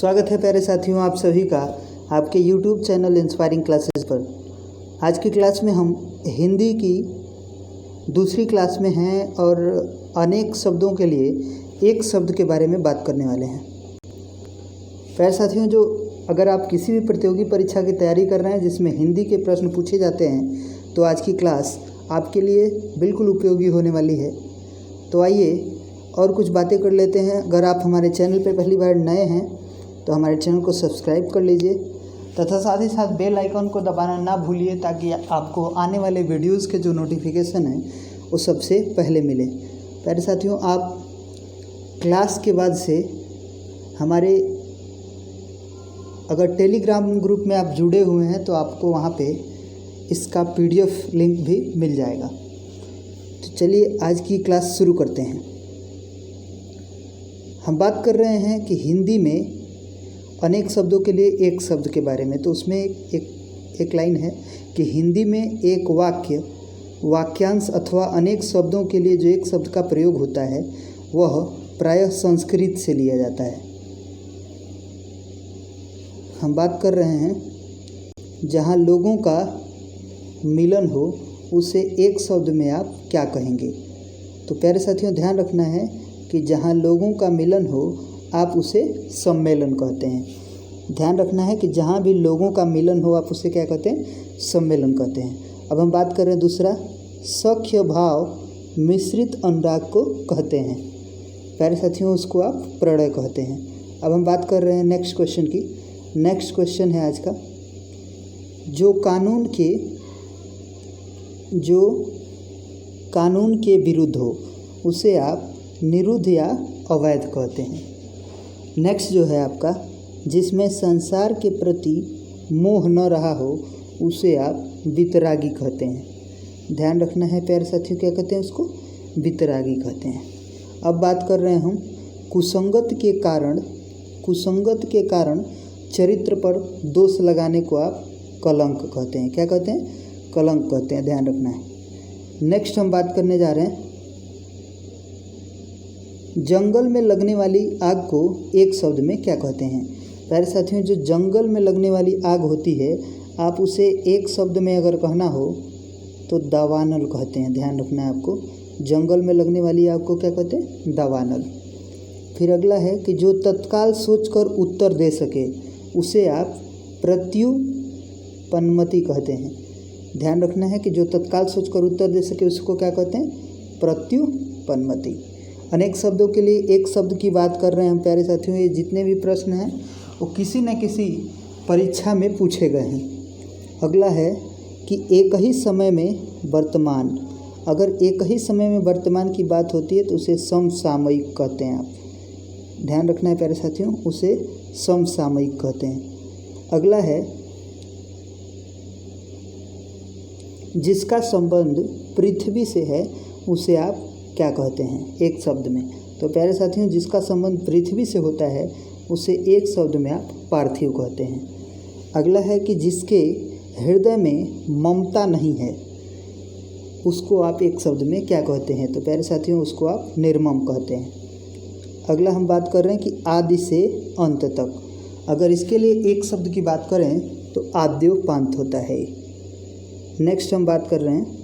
स्वागत है प्यारे साथियों आप सभी का आपके YouTube चैनल इंस्पायरिंग क्लासेस पर। आज की क्लास में हम हिंदी की दूसरी क्लास में हैं और अनेक शब्दों के लिए एक शब्द के बारे में बात करने वाले हैं। प्यारे साथियों, जो अगर आप किसी भी प्रतियोगी परीक्षा की तैयारी कर रहे हैं जिसमें हिंदी के प्रश्न पूछे जाते हैं तो आज की क्लास आपके लिए बिल्कुल उपयोगी होने वाली है। तो आइए और कुछ बातें कर लेते हैं। अगर आप हमारे चैनल पर पहली बार नए हैं तो हमारे चैनल को सब्सक्राइब कर लीजिए तथा साथ ही साथ बेल आइकन को दबाना ना भूलिए ताकि आपको आने वाले वीडियोस के जो नोटिफिकेशन है वो सबसे पहले मिले। प्यारे साथियों, आप क्लास के बाद से हमारे अगर टेलीग्राम ग्रुप में आप जुड़े हुए हैं तो आपको वहाँ पे इसका PDF लिंक भी मिल जाएगा। तो चलिए आज की क्लास शुरू करते हैं। हम बात कर रहे हैं कि हिंदी में अनेक शब्दों के लिए एक शब्द के बारे में। तो उसमें एक लाइन है कि हिंदी में एक वाक्य, वाक्यांश अथवा अनेक शब्दों के लिए जो एक शब्द का प्रयोग होता है वह प्रायः संस्कृत से लिया जाता है। हम बात कर रहे हैं जहाँ लोगों का मिलन हो उसे एक शब्द में आप क्या कहेंगे। तो प्यारे साथियों, ध्यान रखना है कि जहाँ लोगों का मिलन हो आप उसे सम्मेलन कहते हैं। ध्यान रखना है कि जहाँ भी लोगों का मिलन हो आप उसे क्या कहते हैं, सम्मेलन कहते हैं। अब हम बात कर रहे हैं दूसरा, सख्य भाव मिश्रित अनुराग को कहते हैं। प्यारे साथियों, उसको आप प्रणय कहते हैं। अब हम बात कर रहे हैं नेक्स्ट क्वेश्चन की। नेक्स्ट क्वेश्चन है आज का, जो कानून के विरुद्ध हो उसे आप निरुद्ध या अवैध कहते हैं। नेक्स्ट जो है आपका, जिसमें संसार के प्रति मोह न रहा हो उसे आप वितरागी कहते हैं। ध्यान रखना है प्यारे साथियों, क्या कहते हैं उसको, वितरागी कहते हैं। अब बात कर रहे हैं हम कुसंगत के कारण चरित्र पर दोष लगाने को आप कलंक कहते हैं। क्या कहते हैं, कलंक कहते हैं। ध्यान रखना है। नेक्स्ट हम बात करने जा रहे हैं, जंगल में लगने वाली आग को एक शब्द में क्या कहते हैं। प्यारे साथियों, जो जंगल में लगने वाली आग होती है आप उसे एक शब्द में अगर कहना हो तो दावानल कहते हैं। ध्यान रखना है आपको, जंगल में लगने वाली आग को क्या कहते हैं, दावानल। फिर अगला है कि जो तत्काल सोचकर उत्तर दे सके उसे आप प्रत्युपन्नमति कहते हैं। ध्यान रखना है कि जो तत्काल सोचकर उत्तर दे सके उसको क्या कहते हैं, प्रत्युपन्नमति। अनेक शब्दों के लिए एक शब्द की बात कर रहे हैं हम प्यारे साथियों। ये जितने भी प्रश्न हैं वो किसी न किसी परीक्षा में पूछे गए हैं। अगला है कि एक ही समय में वर्तमान, अगर एक ही समय में वर्तमान की बात होती है तो उसे समसामयिक कहते हैं आप। ध्यान रखना है प्यारे साथियों, उसे समसामयिक कहते हैं। अगला है, जिसका संबंध पृथ्वी से है उसे आप क्या कहते हैं, एक शब्द में। तो प्यारे साथियों, जिसका संबंध पृथ्वी से होता है उसे एक शब्द में आप पार्थिव कहते हैं। अगला है कि जिसके हृदय में ममता नहीं है उसको आप एक शब्द में क्या कहते हैं। तो प्यारे साथियों, उसको आप निर्मम कहते हैं। अगला हम बात कर रहे हैं कि आदि से अंत तक, अगर इसके लिए एक शब्द की बात करें तो आद्योपांत होता है। नेक्स्ट हम बात कर रहे हैं,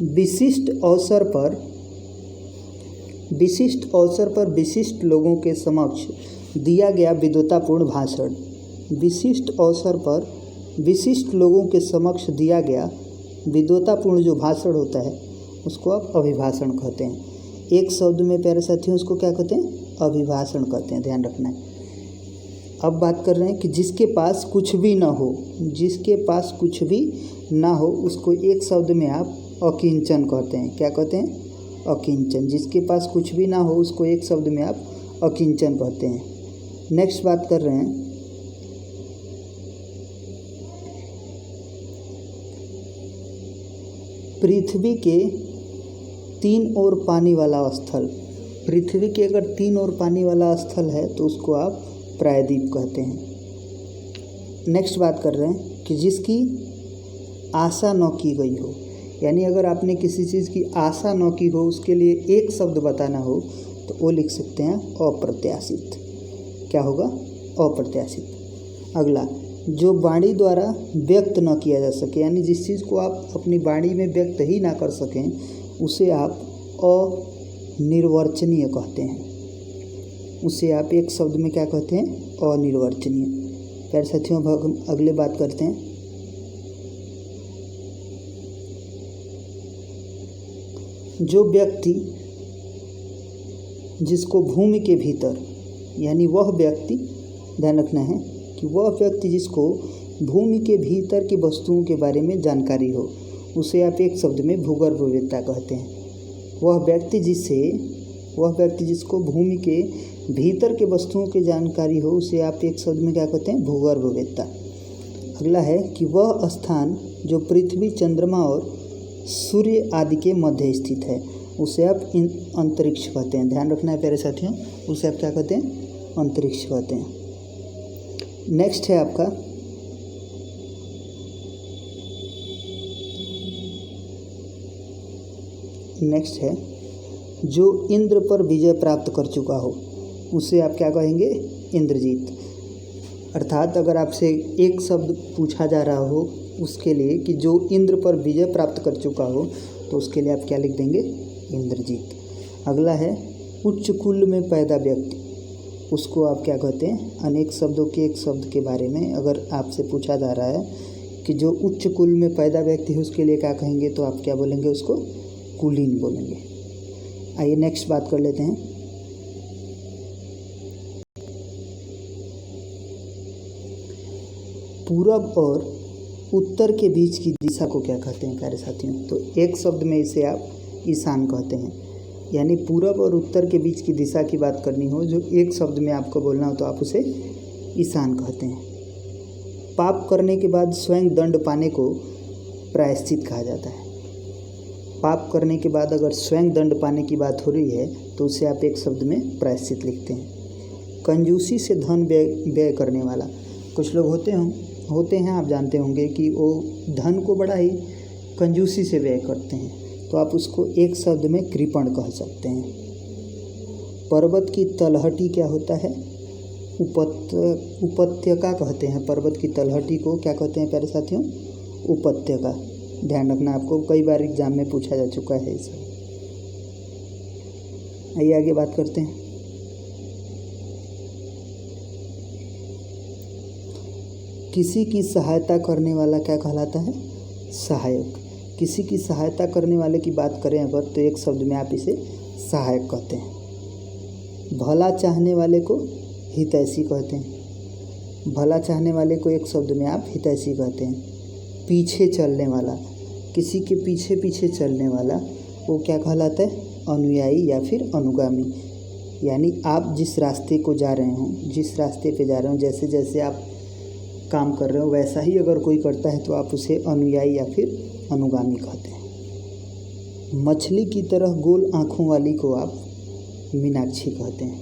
विशिष्ट अवसर पर विशिष्ट लोगों के समक्ष दिया गया विद्वतापूर्ण भाषण। विशिष्ट अवसर पर विशिष्ट लोगों के समक्ष दिया गया विद्वतापूर्ण जो भाषण होता है उसको आप अभिभाषण कहते हैं। एक शब्द में प्यारे साथियों उसको क्या कहते हैं, अभिभाषण कहते हैं। ध्यान रखना है। अब बात कर रहे हैं कि जिसके पास कुछ भी ना हो उसको एक शब्द में आप अकिंचन कहते हैं। क्या कहते हैं, अकिंचन। जिसके पास कुछ भी ना हो उसको एक शब्द में आप अकिंचन कहते हैं। नेक्स्ट बात कर रहे हैं, पृथ्वी के तीन ओर पानी वाला स्थल। पृथ्वी के अगर तीन ओर पानी वाला स्थल है तो उसको आप प्रायद्वीप कहते हैं। नेक्स्ट बात कर रहे हैं कि जिसकी आशा न की गई हो, यानी अगर आपने किसी चीज़ की आशा न की हो उसके लिए एक शब्द बताना हो तो वो लिख सकते हैं अप्रत्याशित। क्या होगा? अप्रत्याशित। अगला, जो वाणी द्वारा व्यक्त न किया जा सके, यानी जिस चीज़ को आप अपनी वाणी में व्यक्त ही ना कर सकें उसे आप अनिर्वचनीय कहते हैं। उसे आप एक शब्द में क्या कहते हैं? अनिर्वचनीय। प्यारे साथियों, अब हम अगले बात करते हैं। जो व्यक्ति जिसको भूमि के भीतर, यानी वह व्यक्ति, ध्यान रखना है कि वह व्यक्ति जिसको भूमि के भीतर की वस्तुओं के बारे में जानकारी हो उसे आप एक शब्द में भूगर्भवेत्ता कहते हैं। वह व्यक्ति जिसको भूमि के भीतर के वस्तुओं की जानकारी हो उसे आप एक शब्द में क्या कहते हैं? भूगर्भवेत्ता। अगला है कि वह स्थान जो पृथ्वी, चंद्रमा और सूर्य आदि के मध्य स्थित है उसे आप अंतरिक्ष कहते हैं। ध्यान रखना है प्यारे साथियों, उसे आप क्या कहते हैं? अंतरिक्ष कहते हैं। नेक्स्ट है आपका जो इंद्र पर विजय प्राप्त कर चुका हो उसे आप क्या कहेंगे? इंद्रजीत। अर्थात अगर आपसे एक शब्द पूछा जा रहा हो उसके लिए कि जो इंद्र पर विजय प्राप्त कर चुका हो तो उसके लिए आप क्या लिख देंगे? इंद्रजीत। अगला है उच्च कुल में पैदा व्यक्ति, उसको आप क्या कहते हैं? अनेक शब्दों के एक शब्द के बारे में अगर आपसे पूछा जा रहा है कि जो उच्च कुल में पैदा व्यक्ति है उसके लिए क्या कहेंगे, तो आप क्या बोलेंगे? उसको कुलीन बोलेंगे। आइए नेक्स्ट बात कर लेते हैं। पूरब और उत्तर के बीच की दिशा को क्या कहते हैं प्यारे साथियों? तो एक शब्द में इसे आप ईशान कहते हैं। यानी पूरब और उत्तर के बीच की दिशा की बात करनी हो, जो एक शब्द में आपको बोलना हो तो आप उसे ईशान कहते हैं। पाप करने के बाद स्वयं दंड पाने को प्रायश्चित कहा जाता है। पाप करने के बाद अगर स्वयं दंड पाने की बात हो रही है तो उसे आप एक शब्द में प्रायश्चित लिखते हैं। कंजूसी से धन व्यय करने वाला, कुछ लोग होते हैं आप जानते होंगे कि वो धन को बड़ा ही कंजूसी से व्यय करते हैं, तो आप उसको एक शब्द में कृपण कह सकते हैं। पर्वत की तलहटी क्या होता है? उपत्यका कहते हैं। पर्वत की तलहटी को क्या कहते हैं प्यारे साथियों? उपत्यका। ध्यान रखना, आपको कई बार एग्जाम में पूछा जा चुका है इसे। आइए आगे बात करते हैं। किसी की सहायता करने वाला क्या कहलाता है? सहायक। किसी की सहायता करने वाले की बात करें अगर तो एक शब्द में आप इसे सहायक कहते हैं। भला चाहने वाले को हितैषी कहते हैं। भला चाहने वाले को एक शब्द में आप हितैषी कहते हैं। पीछे चलने वाला, किसी के पीछे पीछे चलने वाला वो क्या कहलाता है? अनुयायी या फिर अनुगामी। यानी आप जिस रास्ते को जा रहे हो, जिस रास्ते पे जा रहे हो, जैसे जैसे आप काम कर रहे हो वैसा ही अगर कोई करता है तो आप उसे अनुयायी या फिर अनुगामी कहते हैं। मछली की तरह गोल आँखों वाली को आप मीनाक्षी कहते हैं।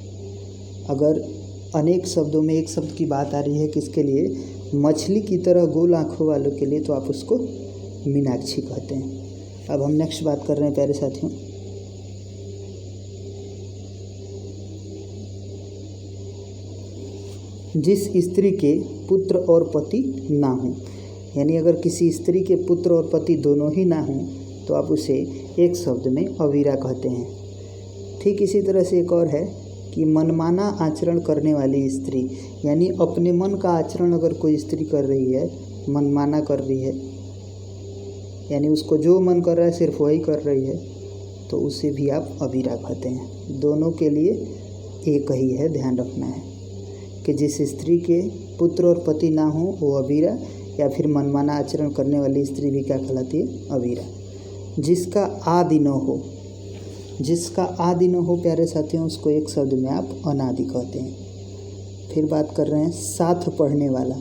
अगर अनेक शब्दों में एक शब्द की बात आ रही है किसके लिए? मछली की तरह गोल आँखों वालों के लिए, तो आप उसको मीनाक्षी कहते हैं। अब हम नेक्स्ट बात कर रहे हैं प्यारे साथियों। जिस स्त्री के पुत्र और पति ना हों, यानी अगर किसी स्त्री के पुत्र और पति दोनों ही ना हों तो आप उसे एक शब्द में अवीरा कहते हैं। ठीक इसी तरह से एक और है कि मनमाना आचरण करने वाली स्त्री, यानी अपने मन का आचरण अगर कोई स्त्री कर रही है, मनमाना कर रही है, यानी उसको जो मन कर रहा है सिर्फ वही कर रही है, तो उसे भी आप अवीरा कहते हैं। दोनों के लिए एक ही है, ध्यान रखना है कि जिस स्त्री के पुत्र और पति ना हो वो अवीरा, या फिर मनमाना आचरण करने वाली स्त्री भी क्या कहलाती है? अवीरा। जिसका आदि न हो, जिसका आदि न हो प्यारे साथियों, उसको एक शब्द में आप अनादि कहते हैं। फिर बात कर रहे हैं साथ पढ़ने वाला,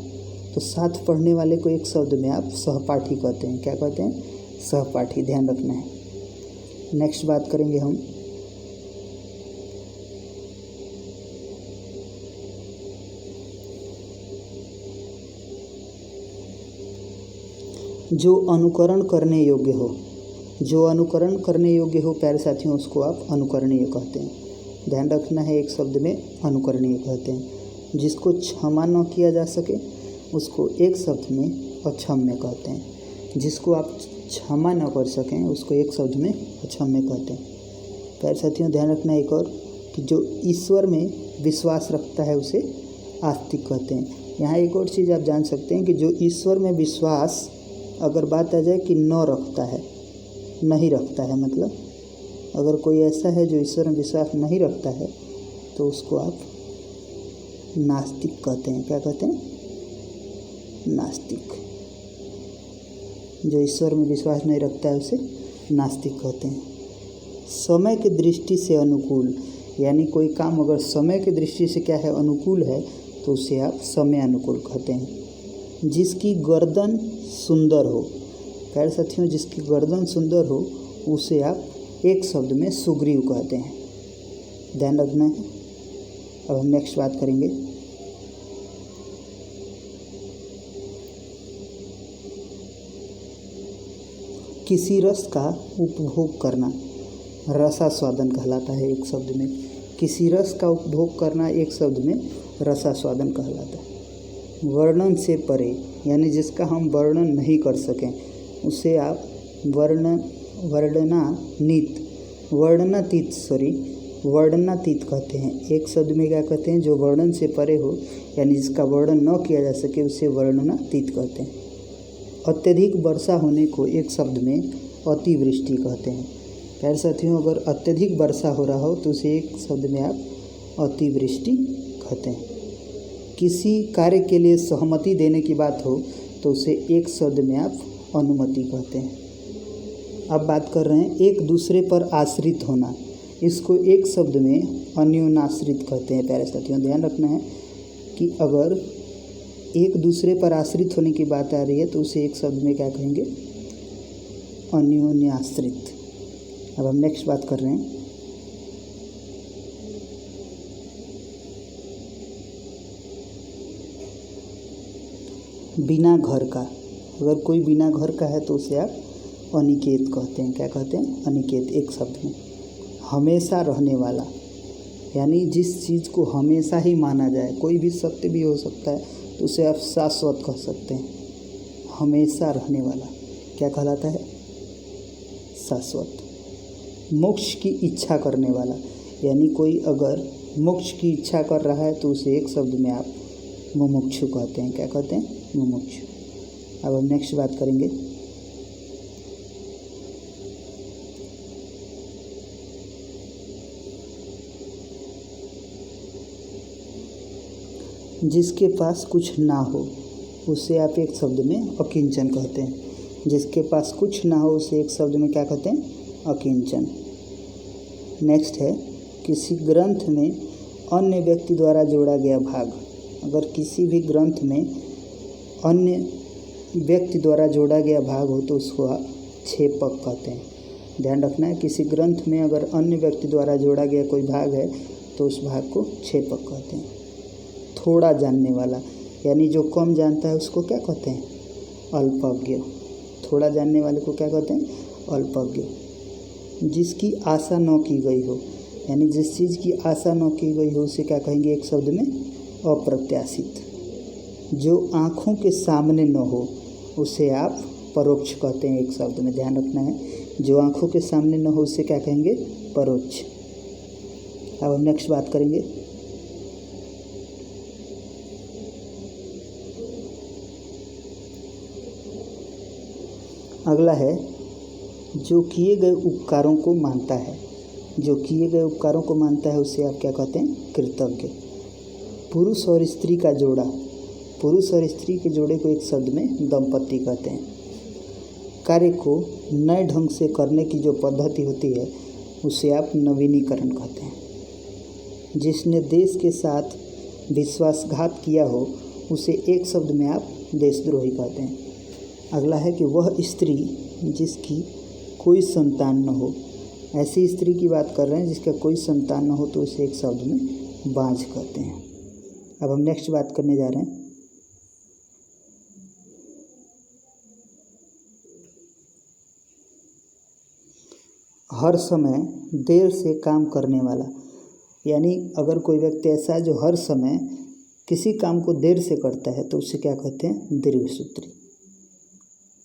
तो साथ पढ़ने वाले को एक शब्द में आप सहपाठी कहते हैं। क्या कहते हैं? सहपाठी। ध्यान रखना है। नेक्स्ट बात करेंगे हम जो अनुकरण करने योग्य हो। जो अनुकरण करने योग्य हो प्यारे साथियों, उसको आप अनुकरणीय कहते हैं। ध्यान रखना है, एक शब्द में अनुकरणीय कहते हैं। जिसको क्षमा न किया जा सके उसको एक शब्द में अक्षम्य कहते हैं। जिसको आप क्षमा न कर सकें उसको एक शब्द में अक्षम्य कहते हैं। प्यारे साथियों, ध्यान रखना एक और कि जो ईश्वर में विश्वास रखता है उसे आस्तिक कहते हैं। यहाँ एक और चीज़ आप जान सकते हैं कि जो ईश्वर में विश्वास अगर बात आ जाए कि न रखता है, नहीं रखता है, मतलब अगर कोई ऐसा है जो ईश्वर में विश्वास नहीं रखता है तो उसको आप नास्तिक कहते हैं। क्या कहते हैं? नास्तिक। जो ईश्वर में विश्वास नहीं रखता है उसे नास्तिक कहते हैं। समय की दृष्टि से अनुकूल, यानी कोई काम अगर समय की दृष्टि से क्या है, अनुकूल है, तो उसे आप समय अनुकूल कहते हैं। जिसकी गर्दन सुंदर हो, प्यारे साथियों, जिसकी गर्दन सुंदर हो उसे आप एक शब्द में सुग्रीव कहते हैं। ध्यान रखना है। अब हम नेक्स्ट बात करेंगे। किसी रस का उपभोग करना रसास्वादन कहलाता है एक शब्द में। किसी रस का उपभोग करना एक शब्द में रसास्वादन कहलाता है। वर्णन से परे, यानी जिसका हम वर्णन नहीं कर सकें उसे आप वर्णनातीत कहते हैं। एक शब्द में क्या कहते हैं? जो वर्णन से परे हो, यानी जिसका वर्णन न किया जा सके उसे वर्णनातीत कहते हैं। अत्यधिक वर्षा होने को एक शब्द में अतिवृष्टि कहते हैं। प्यारे साथियों, अगर अत्यधिक वर्षा हो रहा हो तो उसे एक शब्द में आप अतिवृष्टि कहते हैं। किसी कार्य के लिए सहमति देने की बात हो तो उसे एक शब्द में आप अनुमति कहते हैं। अब बात कर रहे हैं एक दूसरे पर आश्रित होना, इसको एक शब्द में अन्योनाश्रित कहते हैं। प्यारे साथियों, ध्यान रखना है कि अगर एक दूसरे पर आश्रित होने की बात आ रही है तो उसे एक शब्द में क्या कहेंगे? अन्योन्याश्रित। अब हम नेक्स्ट बात कर रहे हैं बिना घर का। अगर कोई बिना घर का है तो उसे आप अनिकेत कहते हैं। क्या कहते हैं? अनिकेत, एक शब्द में। हमेशा रहने वाला, यानी जिस चीज़ को हमेशा ही माना जाए, कोई भी सत्य भी हो सकता है, तो उसे आप शाश्वत कह सकते हैं। हमेशा रहने वाला क्या कहलाता है? शाश्वत। मोक्ष की इच्छा करने वाला, यानी कोई अगर मोक्ष की इच्छा कर रहा है तो उसे एक शब्द में आप मुमुक्षु कहते हैं। क्या कहते हैं? मुमुक्षु। अब हम नेक्स्ट बात करेंगे जिसके पास कुछ ना हो उसे आप एक शब्द में अकिंचन कहते हैं। जिसके पास कुछ ना हो उसे एक शब्द में क्या कहते हैं? अकिंचन। नेक्स्ट है किसी ग्रंथ में अन्य व्यक्ति द्वारा जोड़ा गया भाग। अगर किसी भी ग्रंथ में अन्य व्यक्ति द्वारा जोड़ा गया भाग हो तो उसको आप छेपक कहते हैं। ध्यान रखना है, किसी ग्रंथ में अगर अन्य व्यक्ति द्वारा जोड़ा गया कोई भाग है तो उस भाग को छेपक कहते हैं। थोड़ा जानने वाला, यानी जो कम जानता है उसको क्या कहते हैं? अल्पज्ञ। थोड़ा जानने वाले को क्या कहते हैं? अल्पज्ञ। जिसकी आशा न की गई हो, यानी जिस चीज़ की आशा न की गई हो उसे क्या कहेंगे एक शब्द में? अप्रत्याशित। जो आँखों के सामने न हो उसे आप परोक्ष कहते हैं एक शब्द में। ध्यान रखना है, जो आँखों के सामने न हो उसे क्या कहेंगे? परोक्ष। अब हम नेक्स्ट बात करेंगे अगला है जो किए गए उपकारों को मानता है। जो किए गए उपकारों को मानता है उसे आप क्या कहते हैं? कृतज्ञ। पुरुष और स्त्री का जोड़ा, पुरुष और स्त्री के जोड़े को एक शब्द में दंपति कहते हैं। कार्य को नए ढंग से करने की जो पद्धति होती है उसे आप नवीनीकरण कहते हैं। जिसने देश के साथ विश्वासघात किया हो उसे एक शब्द में आप देशद्रोही कहते हैं। अगला है कि वह स्त्री जिसकी कोई संतान न हो। ऐसी स्त्री की बात कर रहे हैं जिसका कोई संतान न हो तो उसे एक शब्द में बांझ कहते हैं। अब हम नेक्स्ट बात करने जा रहे हैं हर समय देर से काम करने वाला, यानी अगर कोई व्यक्ति ऐसा है जो हर समय किसी काम को देर से करता है तो उसे क्या कहते हैं? दीर्घसूत्री।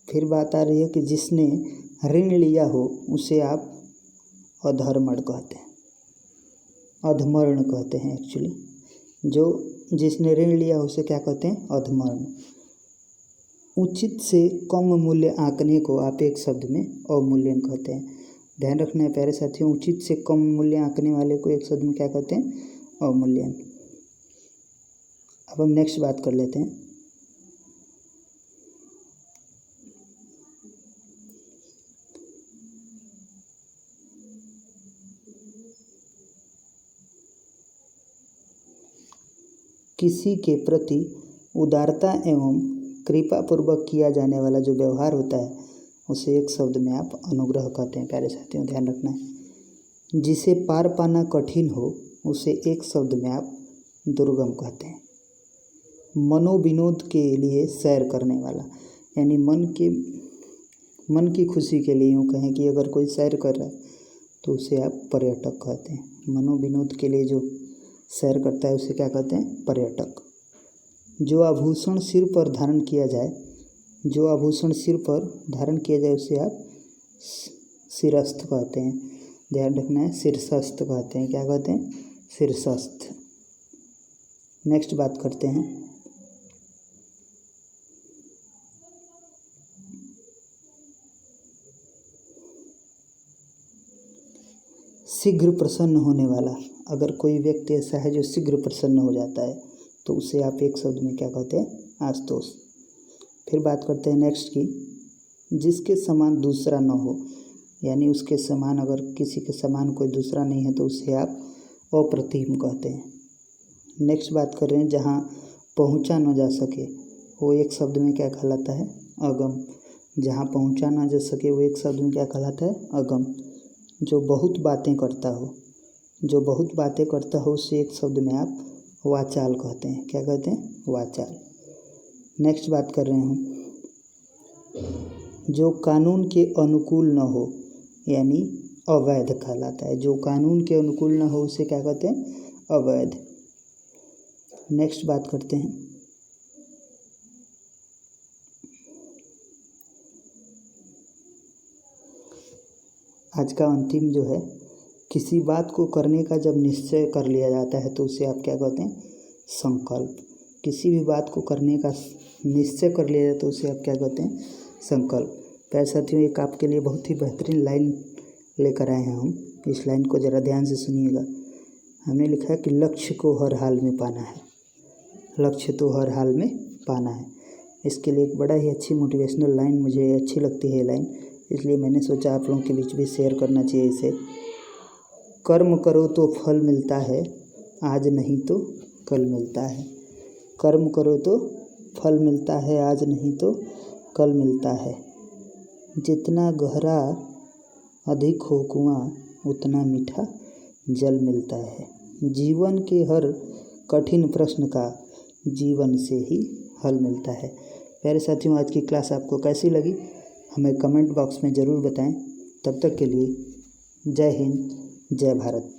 फिर बात आ रही है कि जिसने ऋण लिया हो उसे आप अधर्मण कहते हैं, अधमर्ण कहते हैं एक्चुअली। जो जिसने ऋण लिया उसे क्या कहते हैं? अधमर्ण। उचित से कम मूल्य आंकने को आप एक शब्द में अवमूल्यन कहते हैं। ध्यान रखना है प्यारे साथियों, उचित से कम मूल्य आंकने वाले को एक शब्द में क्या कहते हैं? अवमूल्यन। अब हम नेक्स्ट बात कर लेते हैं। किसी के प्रति उदारता एवं कृपापूर्वक किया जाने वाला जो व्यवहार होता है उसे एक शब्द में आप अनुग्रह कहते हैं। प्यारे साथियों ध्यान रखना है। जिसे पार पाना कठिन हो उसे एक शब्द में आप दुर्गम कहते हैं। मनोविनोद के लिए सैर करने वाला, यानी मन की खुशी के लिए यूँ कहें कि अगर कोई सैर कर रहा है तो उसे आप पर्यटक कहते हैं। मनोविनोद के लिए जो सैर करता है उसे क्या कहते हैं? पर्यटक। जो आभूषण सिर पर धारण किया जाए उसे आप शिरस्थ कहते हैं। ध्यान रखना है, शीर्षस्थ कहते हैं। क्या कहते हैं? शीर्षस्थ। नेक्स्ट बात करते हैं। शीघ्र प्रसन्न होने वाला, अगर कोई व्यक्ति ऐसा है जो शीघ्र प्रसन्न हो जाता है तो उसे आप एक शब्द में क्या कहते हैं? आशुतोष। फिर बात करते हैं नेक्स्ट की, जिसके समान दूसरा न हो, यानी उसके समान अगर किसी के समान कोई दूसरा नहीं है तो उसे आप अप्रतिम कहते हैं। नेक्स्ट बात कर रहे हैं, जहाँ पहुँचा न जा सके वो एक शब्द में क्या कहलाता है? अगम। जहाँ पहुँचा न जा सके वो एक शब्द में क्या कहलाता है? अगम। जो बहुत बातें करता हो उसे एक शब्द में आप वाचाल कहते हैं। क्या कहते हैं? वाचाल। नेक्स्ट बात कर रहे हैं, जो कानून के अनुकूल न हो यानी अवैध कहलाता है। जो कानून के अनुकूल न हो उसे क्या कहते हैं? अवैध। नेक्स्ट बात करते हैं, आज का अंतिम जो है, किसी बात को करने का जब निश्चय कर लिया जाता है तो उसे आप क्या कहते हैं? संकल्प। किसी भी बात को करने का निश्चय कर लिया जाए तो उसे आप क्या कहते हैं? संकल्प। प्यारे साथियों, एक आपके लिए बहुत ही बेहतरीन लाइन लेकर आए हैं हम। इस लाइन को ज़रा ध्यान से सुनिएगा। हमने लिखा है कि लक्ष्य को हर हाल में पाना है। लक्ष्य तो हर हाल में पाना है। इसके लिए एक बड़ा ही अच्छी मोटिवेशनल लाइन मुझे अच्छी लगती है लाइन, इसलिए मैंने सोचा आप लोगों के बीच भी शेयर करना चाहिए इसे। कर्म करो तो फल मिलता है, आज नहीं तो कल मिलता है। कर्म करो तो फल मिलता है, आज नहीं तो कल मिलता है। जितना गहरा अधिक हो कुआं उतना मीठा जल मिलता है। जीवन के हर कठिन प्रश्न का जीवन से ही हल मिलता है। प्यारे साथियों, आज की क्लास आपको कैसी लगी हमें कमेंट बॉक्स में ज़रूर बताएं। तब तक के लिए जय हिंद, जय भारत।